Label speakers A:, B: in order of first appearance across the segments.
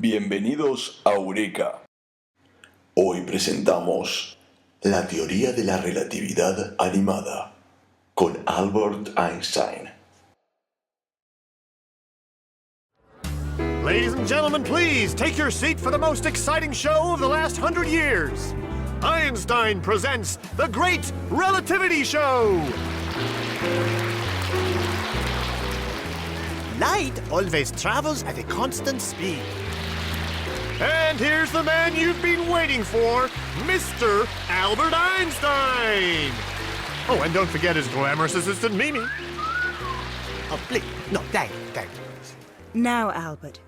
A: Bienvenidos a Eureka. Hoy presentamos la teoría de la relatividad animada con Albert Einstein.
B: Ladies and gentlemen, please take your seat for the most exciting show of the last 100 years. Einstein presents the Great Relativity Show. Light always travels at a constant speed. And here's the man you've been waiting for, Mr. Albert Einstein. Oh, and don't forget his glamorous assistant, Mimi. Oh, please. No, thank you.
C: Now, Albert,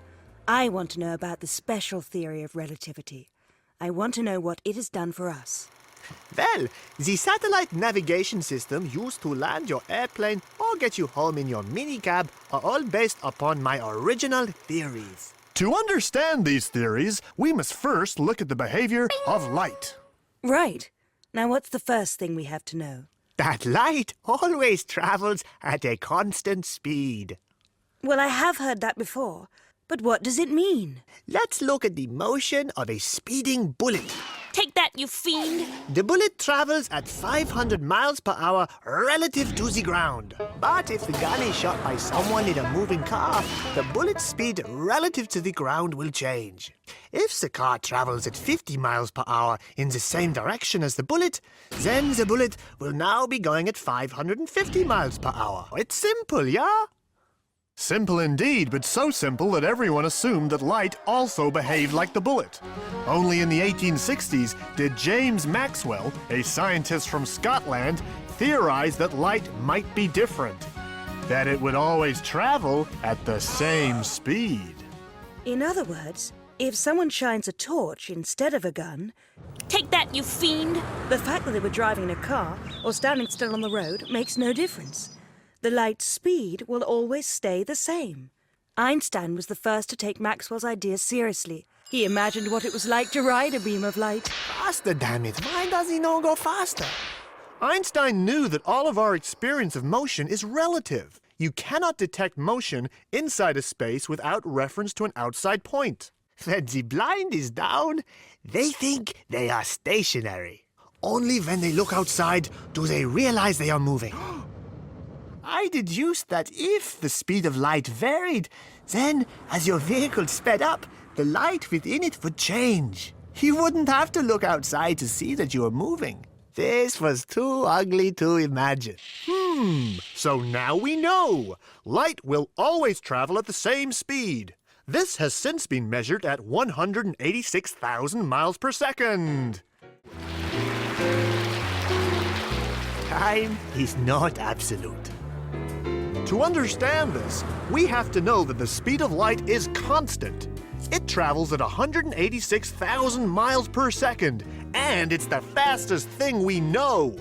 C: I want to know about the special theory of relativity. I want to know what it has done for us.
B: Well, the satellite navigation system used to land your airplane or get you home in your minicab are all based upon my original theories. To understand these theories, we must first look at the behavior of light.
C: Right. Now, what's the first thing we have to know?
B: That light always travels at a constant speed.
C: Well, I have heard that before, but what does it mean?
B: Let's look at the motion of a speeding bullet.
C: Take that, you fiend!
B: The bullet travels at 500 miles per hour relative to the ground. But if the gun is shot by someone in a moving car, the bullet's speed relative to the ground will change. If the car travels at 50 miles per hour in the same direction as the bullet, then the bullet will now be going at 550 miles per hour. It's simple, yeah? Simple indeed, but so simple that everyone assumed that light also behaved like the bullet. Only in the 1860s did James Maxwell, a scientist from Scotland, theorize that light might be different, that it would always travel at the same speed.
C: In other words, if someone shines a torch instead of a gun... Take that, you fiend! The fact that they were driving in a car or standing still on the road makes no difference. The light's speed will always stay the same. Einstein was the first to take Maxwell's ideas seriously. He imagined what it was like to ride a beam of light.
B: Faster, damn it. Why does he not go faster? Einstein knew that all of our experience of motion is relative. You cannot detect motion inside a space without reference to an outside point. When the blind is down, they think they are stationary. Only when they look outside do they realize they are moving. I deduced that if the speed of light varied, then as your vehicle sped up, the light within it would change. You wouldn't have to look outside to see that you were moving. This was too ugly to imagine. So now we know. Light will always travel at the same speed. This has since been measured at 186,000 miles per second. Time is not absolute. To understand this, we have to know that the speed of light is constant. It travels at 186,000 miles per second, and it's the fastest thing we know.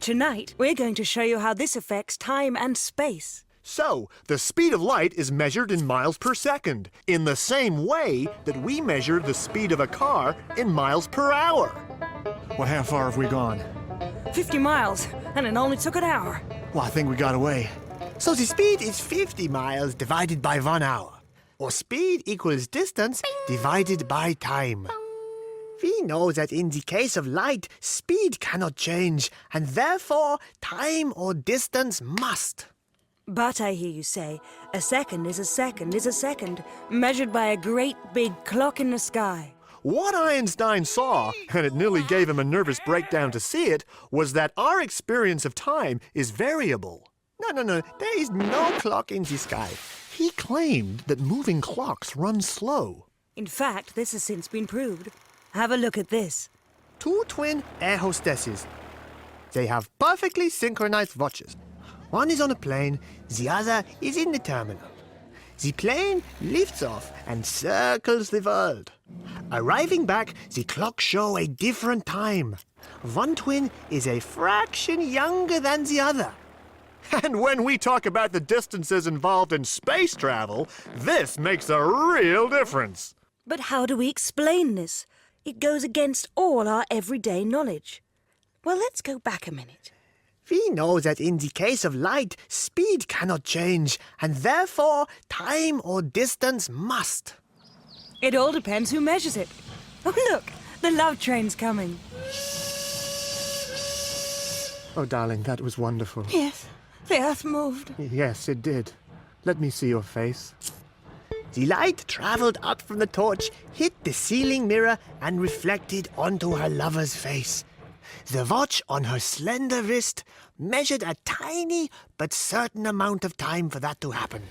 C: Tonight, we're going to show you how this affects time and space.
B: So, the speed of light is measured in miles per second, in the same way that we measure the speed of a car in miles per hour. Well, how far have we gone?
C: 50 miles, and it only took an hour.
B: Well, I think we got away. So the speed is 50 miles divided by 1 hour. Or speed equals distance divided by time. We know that in the case of light, speed cannot change, and therefore time or distance must.
C: But I hear you say, a second is a second is a second, measured by a great big clock in the sky.
B: What Einstein saw, and it nearly gave him a nervous breakdown to see it, was that our experience of time is variable. No, there is no clock in the sky. He claimed that moving clocks run slow.
C: In fact, this has since been proved. Have a look at this.
B: Two twin air hostesses. They have perfectly synchronized watches. One is on a plane, the other is in the terminal. The plane lifts off and circles the world. Arriving back, the clocks show a different time. One twin is a fraction younger than the other. And when we talk about the distances involved in space travel, this makes a real difference.
C: But how do we explain this? It goes against all our everyday knowledge. Well, let's go back a minute.
B: We know that in the case of light, speed cannot change, and therefore time or distance must.
C: It all depends who measures it. Oh, look, the love train's coming.
B: Oh, darling, that was wonderful.
C: Yes, the Earth moved.
B: Yes, it did. Let me see your face. The light traveled up from the torch, hit the ceiling mirror, and reflected onto her lover's face. The watch on her slender wrist measured a tiny but certain amount of time for that to happen.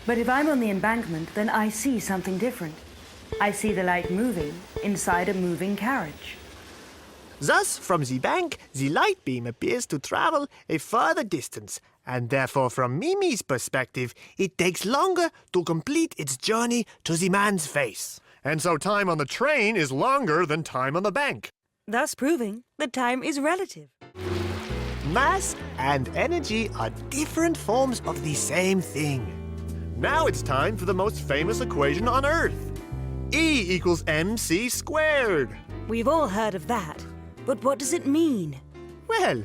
C: But if I'm on the embankment, then I see something different. I see the light moving inside a moving carriage.
B: Thus, from the bank, the light beam appears to travel a further distance, and therefore from Mimi's perspective, it takes longer to complete its journey to the man's face.
D: And so time on the train is longer than time on the bank.
C: Thus proving that time is relative.
B: Mass and energy are different forms of the same thing.
D: Now it's time for the most famous equation on Earth. E equals mc squared.
C: We've all heard of that. But what does it mean?
B: Well,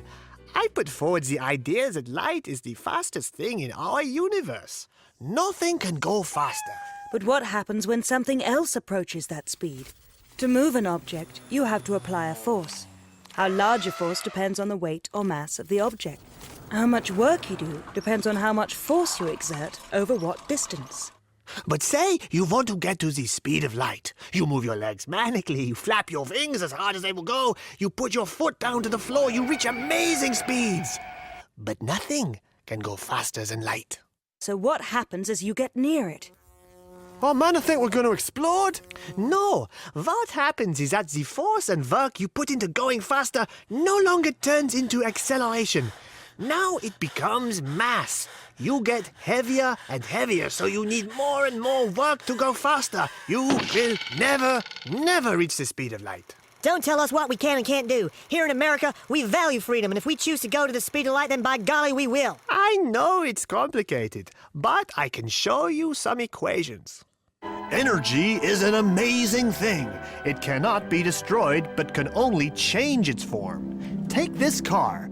B: I put forward the idea that light is the fastest thing in our universe. Nothing can go faster.
C: But what happens when something else approaches that speed? To move an object, you have to apply a force. How large a force depends on the weight or mass of the object. How much work you do depends on how much force you exert over what distance.
B: But say you want to get to the speed of light. You move your legs manically, you flap your wings as hard as they will go, you put your foot down to the floor, you reach amazing speeds. But nothing can go faster than light.
C: So what happens as you get near it?
B: Oh man, I think we're going to explode. No, what happens is that the force and work you put into going faster no longer turns into acceleration. Now it becomes mass. You get heavier and heavier, so you need more and more work to go faster. You will never reach the speed of light.
E: Don't tell us what we can and can't do. Here in America, we value freedom, and if we choose to go to the speed of light, then by golly, we will.
B: I know it's complicated, but I can show you some equations.
D: Energy is an amazing thing. It cannot be destroyed, but can only change its form. Take this car.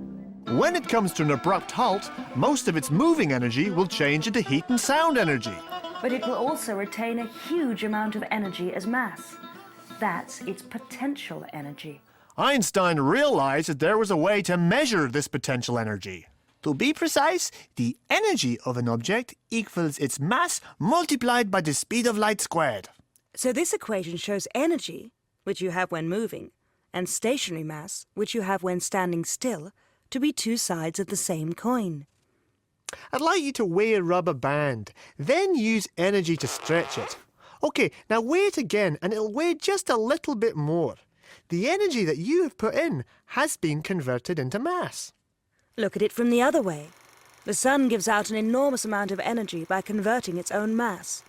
D: When it comes to an abrupt halt, most of its moving energy will change into heat and sound energy.
C: But it will also retain a huge amount of energy as mass. That's its potential energy.
D: Einstein realized that there was a way to measure this potential energy.
B: To be precise, the energy of an object equals its mass multiplied by the speed of light squared.
C: So this equation shows energy, which you have when moving, and stationary mass, which you have when standing still, to be two sides of the same coin.
B: I'd like you to weigh a rubber band, then use energy to stretch it. Okay, now weigh it again and it'll weigh just a little bit more. The energy that you have put in has been converted into mass.
C: Look at it from the other way. The sun gives out an enormous amount of energy by converting its own mass.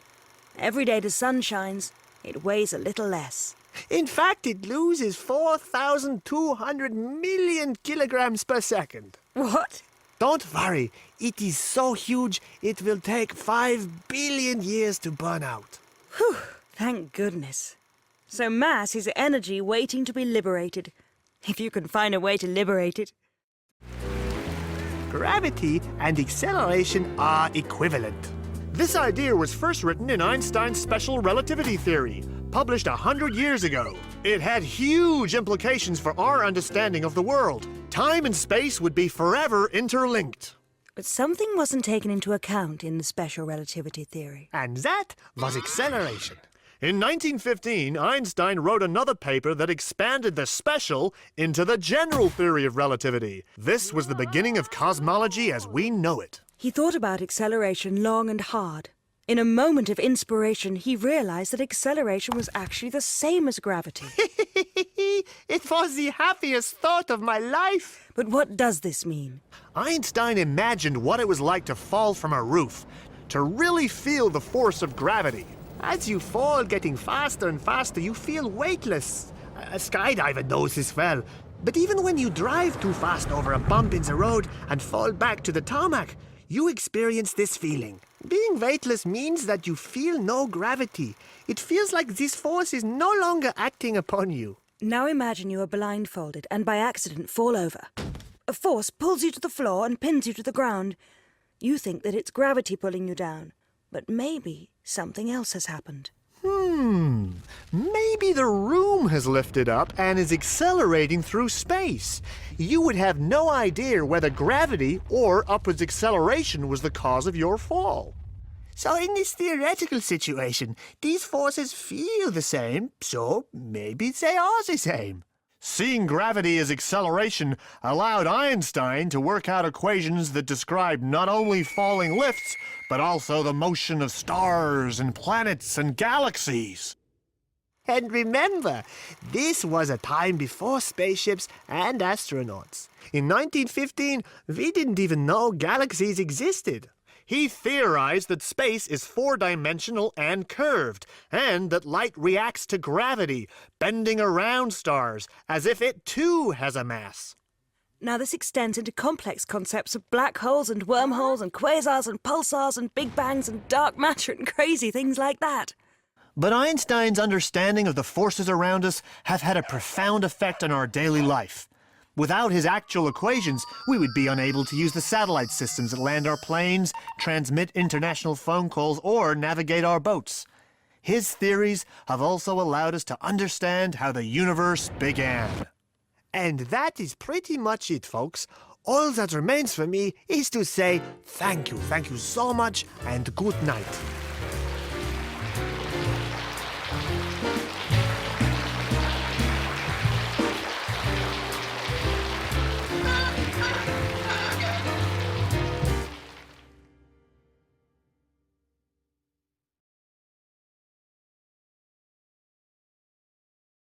C: Every day the sun shines, it weighs a little less.
B: In fact, it loses 4,200 million kilograms per second.
C: What?
B: Don't worry, it is so huge it will take 5 billion years to burn out.
C: Whew, thank goodness. So mass is energy waiting to be liberated, if you can find a way to liberate it.
B: Gravity and acceleration are equivalent.
D: This idea was first written in Einstein's special relativity theory, published 100 years ago. It had huge implications for our understanding of the world. Time and space would be forever interlinked.
C: But something wasn't taken into account in the special relativity theory.
B: And that was acceleration.
D: In 1915, Einstein wrote another paper that expanded the special into the general theory of relativity. This was the beginning of cosmology as we know it.
C: He thought about acceleration long and hard. In a moment of inspiration, he realized that acceleration was actually the same as gravity.
B: It was the happiest thought of my life.
C: But what does this mean?
D: Einstein imagined what it was like to fall from a roof, to really feel the force of gravity.
B: As you fall, getting faster and faster, you feel weightless. A skydiver knows this well. But even when you drive too fast over a bump in the road and fall back to the tarmac, you experience this feeling. Being weightless means that you feel no gravity. It feels like this force is no longer acting upon you.
C: Now imagine you are blindfolded and by accident fall over. A force pulls you to the floor and pins you to the ground. You think that it's gravity pulling you down, but maybe something else has happened.
B: Maybe the room has lifted up and is accelerating through space. You would have no idea whether gravity or upwards acceleration was the cause of your fall.
D: So in this theoretical situation, these forces feel the same, so maybe they are the same. Seeing gravity as acceleration allowed Einstein to work out equations that describe not only falling lifts, but also the motion of stars and planets and galaxies.
B: And remember, this was a time before spaceships and astronauts. In 1915, we didn't even know galaxies existed. He theorized that space is four-dimensional and curved, and that light reacts to gravity, bending around stars, as if it too has a mass.
C: Now this extends into complex concepts of black holes and wormholes and quasars and pulsars and big bangs and dark matter and crazy things like that.
D: But Einstein's understanding of the forces around us have had a profound effect on our daily life. Without his actual equations, we would be unable to use the satellite systems that land our planes, transmit international phone calls, or navigate our boats. His theories have also allowed us to understand how the universe began.
B: And that is pretty much it, folks. All that remains for me is to say thank you so much, and good night.